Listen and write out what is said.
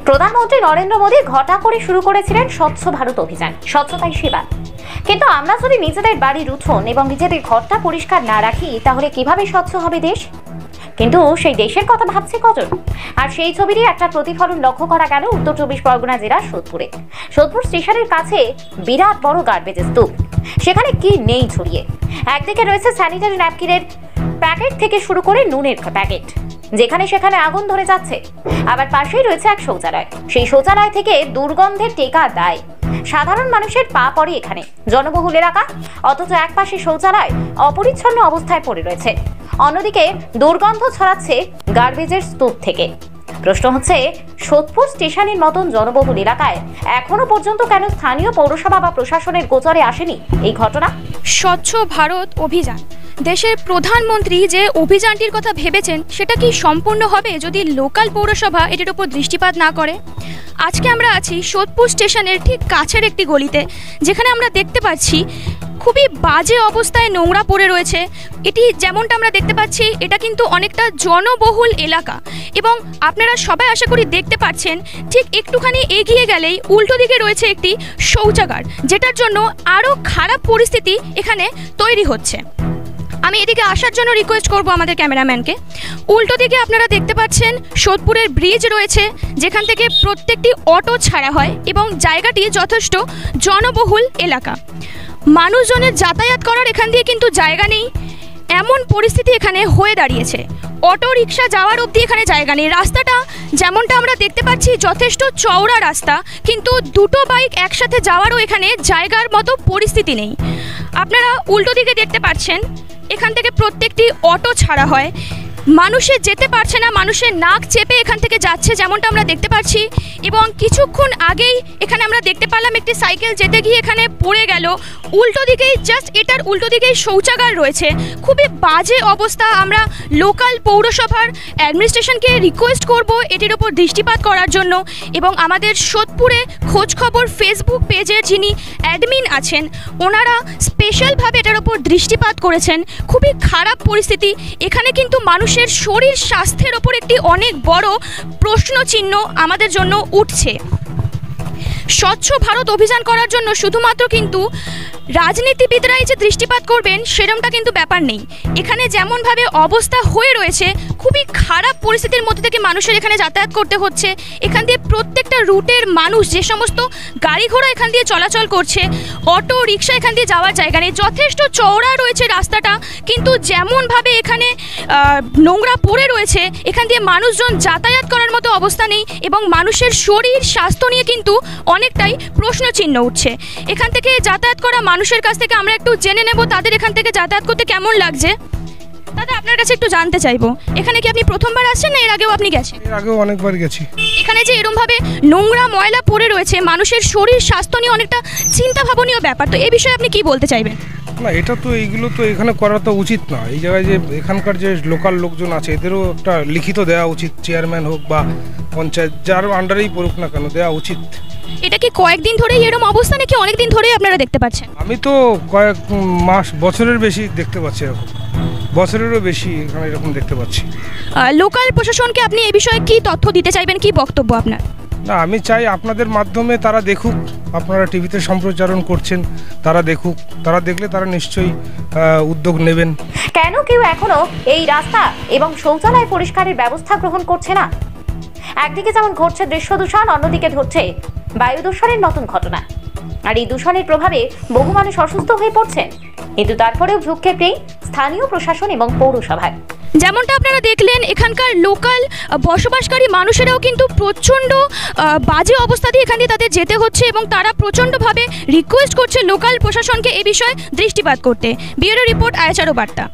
প্রধানমন্ত্রী নরেন্দ্র মোদী ঘটা করে শুরু করেছিলেন স্বচ্ছ ভারত অভিযান, স্বচ্ছতাই সেবা। কিন্তু আমরা যদি নিজেদের বাড়ির উঠোন এবং নিজেদের ঘরটা পরিষ্কার না রাখি, তাহলে কিভাবে স্বচ্ছ হবে দেশ? কিন্তু সেই দেশের কথা ভাবছে কজন? আর সেই ছবিরই একটা প্রতিফলন লক্ষ্য করা গেল উত্তর 24 পরগনা জেলার সোদপুরে। সোদপুর স্টেশনের কাছে বিরাট বড় গার্বেজের স্তূপ। সেখানে কি নেই ছড়িয়ে। একদিকে রয়েছে স্যানিটারি ন্যাপকিনের প্যাকেট থেকে শুরু করে নুনের প্যাকেট, যেখানে সেখানে আগুন ধরে যাচ্ছে। আবার পাশেই রয়েছে এক শৌচালয়। সেই শৌচালয় থেকে দুর্গন্ধের টেকা দায়। সাধারণ মানুষের পা পড়ে এখানে, জনবহুল এলাকা, অথচ এক পাশে শৌচালয় অপরিচ্ছন্ন অবস্থায় পড়ে রয়েছে, অন্যদিকে দুর্গন্ধ ছড়াচ্ছে গার্বেজের স্তূপ থেকে। প্রশ্ন হচ্ছে, সোদপুর স্টেশনের মতন জনবহুল এলাকায় এখনো পর্যন্ত কেন স্থানীয় পৌরসভা বা প্রশাসনের গোচরে আসেনি এই ঘটনা? স্বচ্ছ ভারত অভিযান, দেশের প্রধানমন্ত্রী যে অভিযানটির কথা ভেবেছেন সেটা কি সম্পূর্ণ হবে যদি লোকাল পৌরসভা এটির উপর দৃষ্টিপাত না করে? আজকে আমরা আছি সোদপুর স্টেশনের ঠিক কাছের একটি গলিতে, যেখানে আমরা দেখতে পাচ্ছি খুবই বাজে অবস্থায় নোংরা পড়ে রয়েছে। এটি যেমনটা আমরা দেখতে পাচ্ছি, এটা কিন্তু অনেকটা জনবহুল এলাকা এবং আপনারা সবাই আশা করি দেখতে পাচ্ছেন ঠিক একটুখানি এগিয়ে গেলেই উল্টো দিকে রয়েছে একটি শৌচাগার, যেটার জন্য আরও খারাপ পরিস্থিতি এখানে তৈরি হচ্ছে। আমি এদিকে আসার জন্য রিকোয়েস্ট করব আমাদের ক্যামেরাম্যানকে। উল্টো দিকে আপনারা দেখতে পাচ্ছেন সোদপুরের ব্রিজ রয়েছে, যেখান থেকে প্রত্যেকটি অটো ছাড়া হয় এবং জায়গাটি যথেষ্ট জনবহুল এলাকা। মানুষজনের যাতায়াত করার এখান দিয়ে কিন্তু জায়গা নেই, এমন পরিস্থিতি এখানে হয়ে দাঁড়িয়েছে। অটো রিক্সা যাওয়ার অবধি এখানে জায়গা নেই। রাস্তাটা যেমনটা আমরা দেখতে পাচ্ছি যথেষ্ট চওড়া রাস্তা, কিন্তু দুটো বাইক একসাথে যাওয়ারও এখানে জায়গার মতো পরিস্থিতি নেই। আপনারা উল্টো দিকে দেখতে পাচ্ছেন, এখান থেকে প্রত্যেকটি অটো ছাড়া হয়, মানুষে যেতে পারছে না, মানুষের নাক চেপে এখান থেকে যাচ্ছে যেমনটা আমরা দেখতে পাচ্ছি। এবং কিছুক্ষণ আগেই এখানে আমরা দেখতে পেলাম একটি সাইকেল যেতে গিয়ে এখানে পড়ে গেল। উল্টো দিকেই জাস্ট এটার উল্টো দিকেই শৌচাগার রয়েছে। খুবই বাজে অবস্থা। আমরা লোকাল পৌরসভার অ্যাডমিনিস্ট্রেশনকে রিকোয়েস্ট করব এটির উপর দৃষ্টিপাত করার জন্য, এবং আমাদের সোদপুরে খোঁজখবর ফেসবুক পেজের যিনি অ্যাডমিন আছেন, ওনারা স্পেশালভাবে এটার উপর দৃষ্টিপাত করেছেন। খুবই খারাপ পরিস্থিতি। এখানে কিন্তু মানুষের শরীর স্বাস্থ্যের ওপর একটি অনেক বড় প্রশ্নচিহ্ন আমাদের জন্য উঠছে। স্বচ্ছ ভারত অভিযান করার জন্য শুধুমাত্র কিন্তু রাজনীতিবিদরাই যে দৃষ্টিপাত করবেন সেরকমটা কিন্তু ব্যাপার নেই। এখানে যেমনভাবে অবস্থা হয়ে রয়েছে, খুবই খারাপ পরিস্থিতির মধ্যে থেকে মানুষের এখানে যাতায়াত করতে হচ্ছে। এখান দিয়ে প্রত্যেকটা রুটের মানুষ, যে সমস্ত গাড়ি ঘোড়া এখান দিয়ে চলাচল করছে, অটো রিক্সা এখান দিয়ে যাওয়ার জায়গা নেই। যথেষ্ট চওড়া রয়েছে রাস্তাটা, কিন্তু যেমনভাবে এখানে নোংরা পড়ে রয়েছে, এখান দিয়ে মানুষজন যাতায়াত করার মতো অবস্থা নেই এবং মানুষের শরীর স্বাস্থ্য নিয়ে কিন্তু অনেকটাই প্রশ্নচিহ্ন উঠছে। এখান থেকে যাতায়াত করা মানুষের কাছ থেকে আমরা একটু জেনে নেব তাদের এখান থেকে যাতায়াত করতে কেমন লাগছে। দাদা, আপনার কাছে একটু জানতে চাইবো, এখানে কি আপনি প্রথমবার আসছেন না এর আগেও আপনি গেছেন? এর আগেও অনেকবার গেছি। এখানে যে এরকমভাবে নোংরা ময়লা পড়ে রয়েছে, মানুষের শরীর স্বাস্থ্য নিয়ে অনেকটা চিন্তা ভাবনীয় ব্যাপার, তো এই বিষয়ে আপনি কি বলতে চাইবেন? না, এটা তো এইগুলো তো এখানে করা তো উচিত না। এই জায়গায় যে এখানকার যে লোকাল লোকজন আছে, এদেরও একটা লিখিত দেওয়া উচিত। চেয়ারম্যান হোক বা পঞ্চায়েত, যার আন্ডারেই পড়ুক না কেন, দেওয়া উচিত। এটা কি কয়েকদিন ধরেই এরকম অবস্থা নাকি অনেক দিন ধরেই আপনারা দেখতে পাচ্ছেন? আমি তো কয়েক মাস, বছরের বেশি দেখতে পাচ্ছি এরকম, বছরেরও বেশি এখানে এরকম দেখতে পাচ্ছি। লোকাল প্রশাসনকে আপনি এই বিষয়ে কি তথ্য দিতে চাইবেন, কি বক্তব্য আপনার? না, আমি চাই আপনাদের মাধ্যমে তারা দেখুক, আপনারা টিভিতে সম্প্রচারণ করছেন, তারা দেখুক, তারা দেখলে তারা নিশ্চয়ই উদ্যোগ নেবেন। কেন কেউ এখনো এই রাস্তা এবং শৌচালয় পরিষ্কারের ব্যবস্থা গ্রহণ করছে না? একদিকে যেমন ঘটছে দৃশ্য দূষণ, অন্যদিকে ঘটছে বায়ু দূষণের নতুন ঘটনা। আর এই দূষণের প্রভাবে বহু মানুষ অসুস্থ হয়ে পড়ছেন, কিন্তু তারপরেও ভ্রুক্ষেপ নেই স্থানীয় প্রশাসন এবং পৌরসভায়। যেমনটা আপনারা দেখলেন, এখানকার লোকাল বসবাসকারী মানুষেরাও কিন্তু প্রচণ্ড বাজে অবস্থা দিয়ে এখান দিয়ে তাদের যেতে হচ্ছে এবং তারা প্রচণ্ডভাবে রিকোয়েস্ট করছে লোকাল প্রশাসনকে এই বিষয়ে দৃষ্টিপাত করতে। ব্যুরো রিপোর্ট, আয়াচারো বার্তা।